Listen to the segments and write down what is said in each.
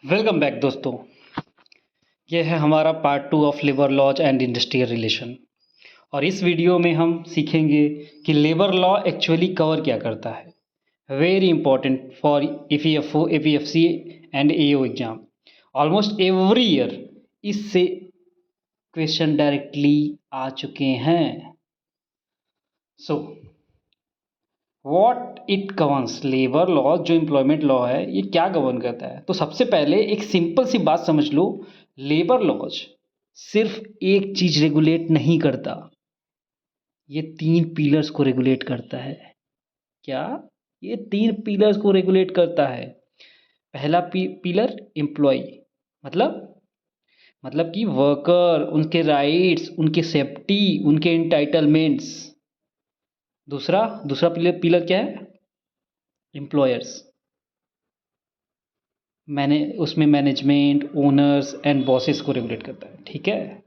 Welcome back दोस्तों। ये है हमारा part 2 of labour laws and industrial relation. और इस वीडियो में हम सीखेंगे कि लेबर लॉ एक्चुअली कवर क्या करता है। Very important for EPFO, APFC and AO exam. Almost every year इससे क्वेश्चन डायरेक्टली आ चुके हैं। So what it governs, labour law जो एम्प्लॉयमेंट लॉ है ये क्या गवर्न करता है। तो सबसे पहले एक सिंपल सी बात समझ लो, लेबर लॉज सिर्फ एक चीज रेगुलेट नहीं करता, ये 3 पिलर्स को रेगुलेट करता है। क्या? ये 3 पिलर्स को रेगुलेट करता है। पहला पिलर एम्प्लॉय, मतलब मतलब कि वर्कर, उनके राइट्स, उनकी सेफ्टी, उनके इंटाइटलमेंट्स। दूसरा दूसरा पिलर पिलर क्या है? एम्प्लॉयर्स। मैंने उसमें मैनेजमेंट, ओनर्स एंड बॉसेस को रेगुलेट करता है। ठीक है।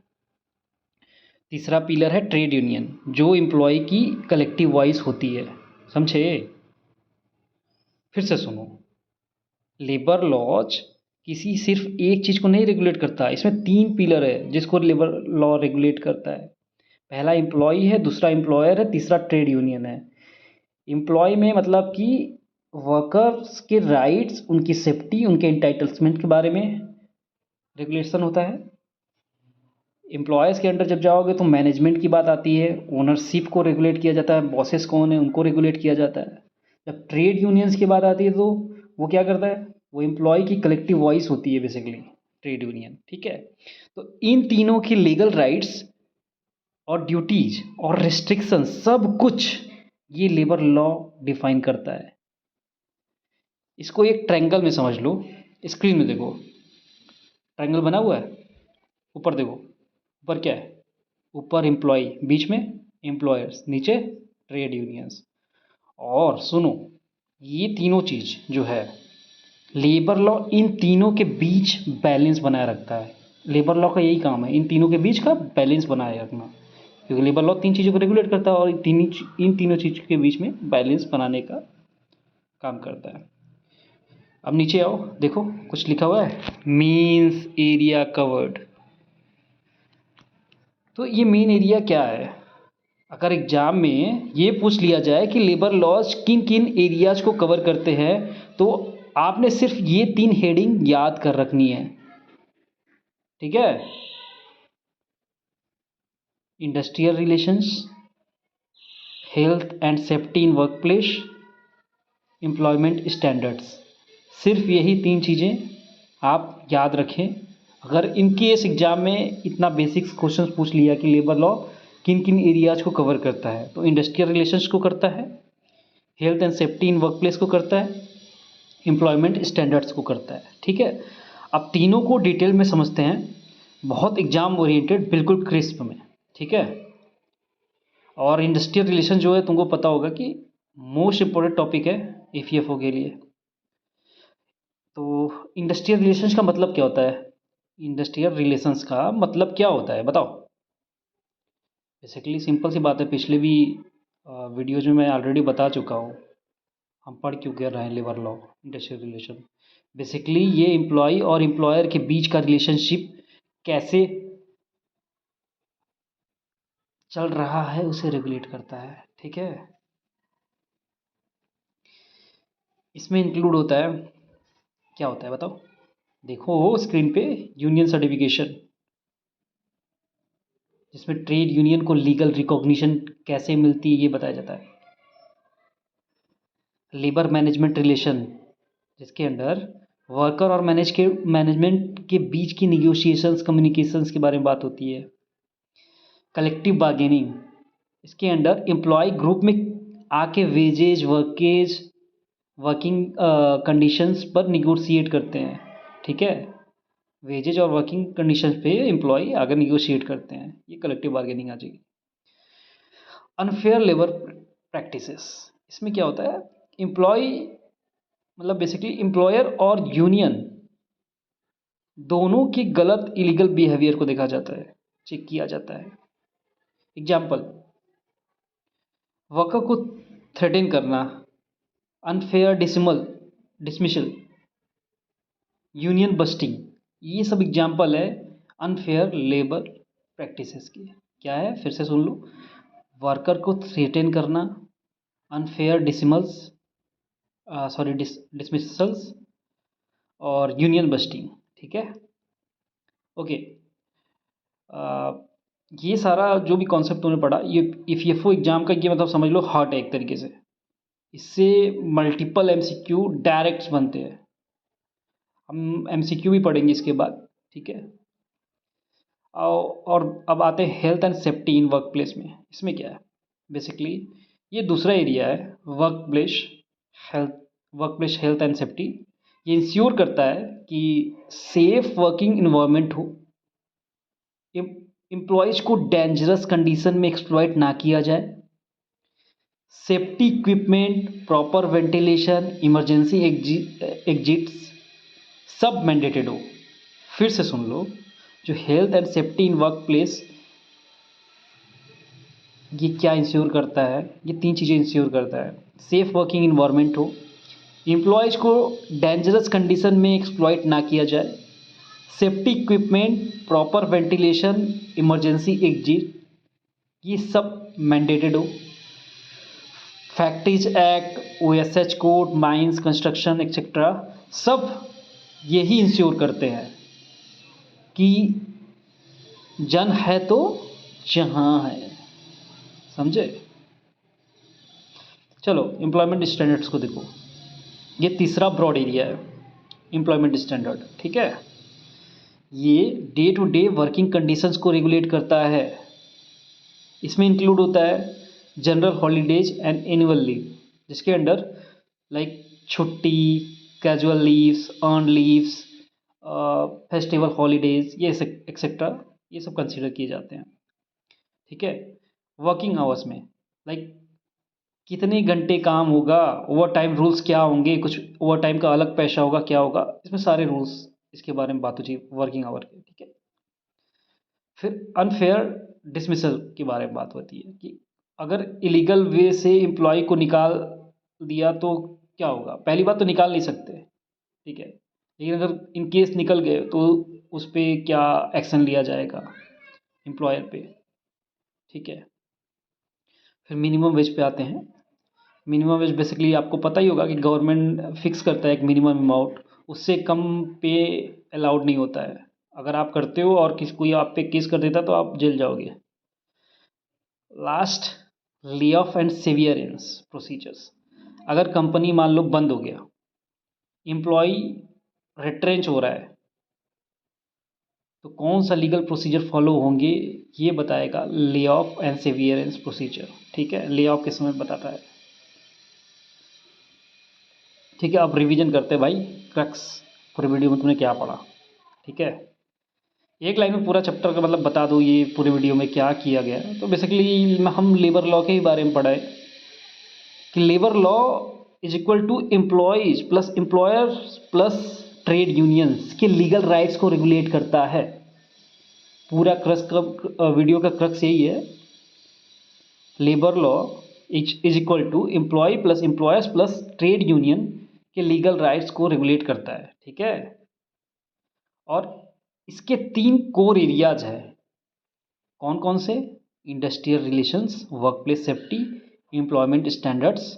तीसरा पिलर है ट्रेड यूनियन, जो एम्प्लॉय की कलेक्टिव वॉइस होती है। समझे? फिर से सुनो, लेबर लॉज किसी सिर्फ एक चीज़ को नहीं रेगुलेट करता, इसमें 3 पिलर है जिसको लेबर लॉ रेगुलेट करता है। पहला एम्प्लॉय है, दूसरा एम्प्लॉयर है, तीसरा ट्रेड यूनियन है। एम्प्लॉय में मतलब कि वर्कर्स के राइट्स, उनकी सेफ्टी, उनके इंटाइटलमेंट के बारे में रेगुलेशन होता है। एम्प्लॉयज़ के अंडर जब जाओगे तो मैनेजमेंट की बात आती है, ओनरशिप को रेगुलेट किया जाता है, बॉसेस कौन है उनको रेगुलेट किया जाता है। जब ट्रेड यूनियंस की बात आती है तो वो क्या करता है, वो एम्प्लॉय की कलेक्टिव वॉइस होती है बेसिकली, ट्रेड यूनियन। ठीक है। तो इन तीनों की लीगल राइट्स और ड्यूटीज और रिस्ट्रिक्शन सब कुछ ये लेबर लॉ डिफाइन करता है। इसको एक ट्रायंगल में समझ लो। स्क्रीन में देखो, ट्रायंगल बना हुआ है। ऊपर देखो, ऊपर क्या है? ऊपर एम्प्लॉय, बीच में एम्प्लॉयर्स, नीचे ट्रेड यूनियंस। और सुनो, ये तीनों चीज़ जो है, लेबर लॉ इन तीनों के बीच बैलेंस बनाए रखता है। लेबर लॉ का यही काम है, इन तीनों के बीच का बैलेंस बनाए रखना, क्योंकि लेबर लॉ 3 चीज़ों को रेगुलेट करता है और इन तीनों चीज़ के बीच में बैलेंस बनाने का काम करता है। अब नीचे आओ, देखो कुछ लिखा हुआ है, मीन्स एरिया कवर्ड। तो ये मेन एरिया क्या है? अगर एग्जाम में ये पूछ लिया जाए कि लेबर लॉज किन किन एरियाज को कवर करते हैं, तो आपने सिर्फ ये 3 हेडिंग याद कर रखनी है। ठीक है। Industrial relations, health and safety in work place, employment standards. सिर्फ यही 3 चीज़ें आप याद रखें। अगर इन केस एग्जाम में इतना बेसिक्स क्वेश्चन पूछ लिया कि लेबर लॉ किन किन एरियाज को कवर करता है, तो इंडस्ट्रियल रिलेशंस को करता है, health and safety in work place को करता है, एम्प्लॉयमेंट स्टैंडर्ड्स को करता है। ठीक है। अब तीनों को डिटेल में समझते हैं, बहुत एग्जाम ओरिएंटेड, बिल्कुल क्रिस्प में। ठीक है। और इंडस्ट्रियल रिलेशन जो है तुमको पता होगा कि मोस्ट इम्पोर्टेंट टॉपिक है EPFO के लिए। तो इंडस्ट्रियल रिलेशंस का मतलब क्या होता है? इंडस्ट्रियल रिलेशंस का मतलब क्या होता है बताओ। बेसिकली सिंपल सी बात है, पिछले भी वीडियोज में मैं ऑलरेडी बता चुका हूँ। हम पढ़ क्यों कर रहे हैं labour law, industrial relation. Basically ये एम्प्लॉय और एम्प्लॉयर के बीच का रिलेशनशिप कैसे चल रहा है उसे रेगुलेट करता है। ठीक है। इसमें इंक्लूड होता है, क्या होता है बताओ। देखो स्क्रीन पे, यूनियन सर्टिफिकेशन, जिसमें ट्रेड यूनियन को लीगल रिकॉग्निशन कैसे मिलती है ये बताया जाता है। लेबर मैनेजमेंट रिलेशन, जिसके अंडर वर्कर और मैनेजमेंट के बीच की निगोशिएशंस, कम्युनिकेशंस के बारे में बात होती है। कलेक्टिव बार्गेनिंग, इसके अंडर एम्प्लॉय ग्रुप में आके वेजेज, वर्किंग कंडीशंस पर निगोशिएट करते हैं। ठीक है। वेजेज और वर्किंग कंडीशंस पे एम्प्लॉय आकर निगोशिएट करते हैं, ये कलेक्टिव बार्गेनिंग आ जाएगी। अनफेयर लेबर प्रैक्टिसेस, इसमें क्या होता है, एम्प्लॉय मतलब बेसिकली एम्प्लॉयर और यूनियन दोनों की गलत इलीगल बिहेवियर को देखा जाता है, चेक किया जाता है। एग्जाम्पल, वर्कर को थ्रेटन करना, अनफेयर डिसमिसल, यूनियन बस्टिंग, ये सब एग्जाम्पल है अनफेयर लेबर प्रैक्टिसेस की। क्या है, फिर से सुन लो। वर्कर को थ्रेटन करना, अनफेयर डिसमिसल्स और यूनियन बस्टिंग। ठीक है, ओके। ये सारा जो भी कॉन्सेप्ट तुमने पढ़ा, ये ईपीएफओ एग्जाम का ये मतलब समझ लो हार्ट है एक तरीके से। इससे मल्टीपल एमसीक्यू डायरेक्ट्स बनते हैं। हम एमसीक्यू भी पढ़ेंगे इसके बाद, ठीक है। और अब आते हैं health and safety in work place में। इसमें क्या है, बेसिकली ये दूसरा एरिया है, health work place health and safety. ये इंश्योर करता है कि सेफ वर्किंग इन्वायरमेंट हो, एम्प्लॉयज़ को डेंजरस कंडीशन में एक्सप्लॉइट ना किया जाए, safety equipment, proper ventilation, emergency exits सब मैंडेटेड हो। फिर से सुन लो, जो health and safety in work place, ये क्या इंश्योर करता है, ये 3 चीज़ें इंश्योर करता है। सेफ वर्किंग इन्वायरमेंट हो, एम्प्लॉयज़ को डेंजरस कंडीशन में एक्सप्लॉइट ना किया जाए, safety equipment, proper ventilation, emergency exit, ये सब मैंडेटेड हो। Factories act, OSH code, mines construction etcetera सब यही इंश्योर करते हैं कि जन है तो जहां है। समझे? चलो एम्प्लॉयमेंट स्टैंडर्ड्स को देखो, ये तीसरा ब्रॉड एरिया है एम्प्लॉयमेंट स्टैंडर्ड। ठीक है, ये day to day working conditions को रेगुलेट करता है। इसमें इंक्लूड होता है general holidays and annual leave, जिसके अंडर लाइक छुट्टी, casual leaves, earn leaves, festival holidays, ये एक्सेट्रा, ये सब कंसिडर किए जाते हैं। ठीक है, वर्किंग आवर्स में लाइक कितने घंटे काम होगा, ओवर टाइम रूल्स क्या होंगे, कुछ ओवर टाइम का अलग पैसा होगा, क्या होगा, इसमें सारे रूल्स इसके बारे में बात होती है वर्किंग आवर के। ठीक है, फिर अनफेयर डिसमिसल के बारे में बात होती है कि अगर इलीगल वे से एम्प्लॉय को निकाल दिया तो क्या होगा। पहली बात तो निकाल नहीं सकते, ठीक है, लेकिन अगर इन केस निकल गए तो उस पर क्या एक्शन लिया जाएगा एम्प्लॉयर पे। ठीक है, फिर मिनिमम वेज पे आते हैं। मिनिमम वेज बेसिकली आपको पता ही होगा कि गवर्नमेंट फिक्स करता है एक मिनिमम अमाउंट, उससे कम पे अलाउड नहीं होता है। अगर आप करते हो और कोई आप पे केस कर देता तो आप जेल जाओगे। Last, lay off and severance procedures. अगर कंपनी मान लो बंद हो गया, एम्प्लॉय रिट्रेंच हो रहा है, तो कौन सा लीगल प्रोसीजर फॉलो होंगे ये बताएगा ले ऑफ एंड सेवियरेंस प्रोसीजर। ठीक है, ले ऑफ के समय बताता है। ठीक है, अब रिवीजन करते हैं भाई, क्रक्स पूरे वीडियो में तुमने क्या पढ़ा। ठीक है, एक लाइन में पूरा चैप्टर का मतलब बता दो ये पूरे वीडियो में क्या किया गया। तो बेसिकली हम लेबर लॉ के ही बारे में पढ़ा है कि labour law is equal to employees plus employers plus trade unions के लीगल राइट्स को रेगुलेट करता है। पूरा क्रक्स का वीडियो का क्रक्स यही है, labour law is equal to employ plus employers plus trade union के लीगल राइट्स को रेगुलेट करता है। ठीक है, और इसके 3 कोर एरियाज है। कौन कौन से? Industrial relations, workplace safety, employment standards.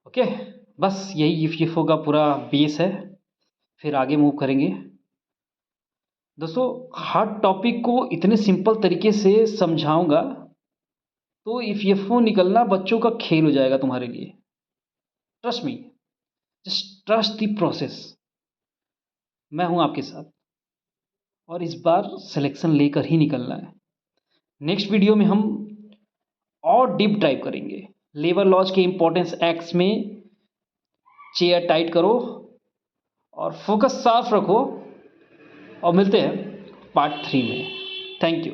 Okay, बस यही ईपीएफओ का पूरा बेस है। फिर आगे मूव करेंगे। दोस्तों, हर टॉपिक को इतने सिंपल तरीके से समझाऊंगा तो ईपीएफओ निकलना बच्चों का खेल हो जाएगा तुम्हारे लिए। Trust me, just trust the process. मैं हूं आपके साथ, और इस बार सिलेक्शन लेकर ही निकलना है। नेक्स्ट वीडियो में हम और डीप डाइव करेंगे लेबर लॉज के इंपॉर्टेंस एक्ट्स में। चेयर टाइट करो और फोकस साफ रखो, और मिलते हैं पार्ट 3 में। Thank you.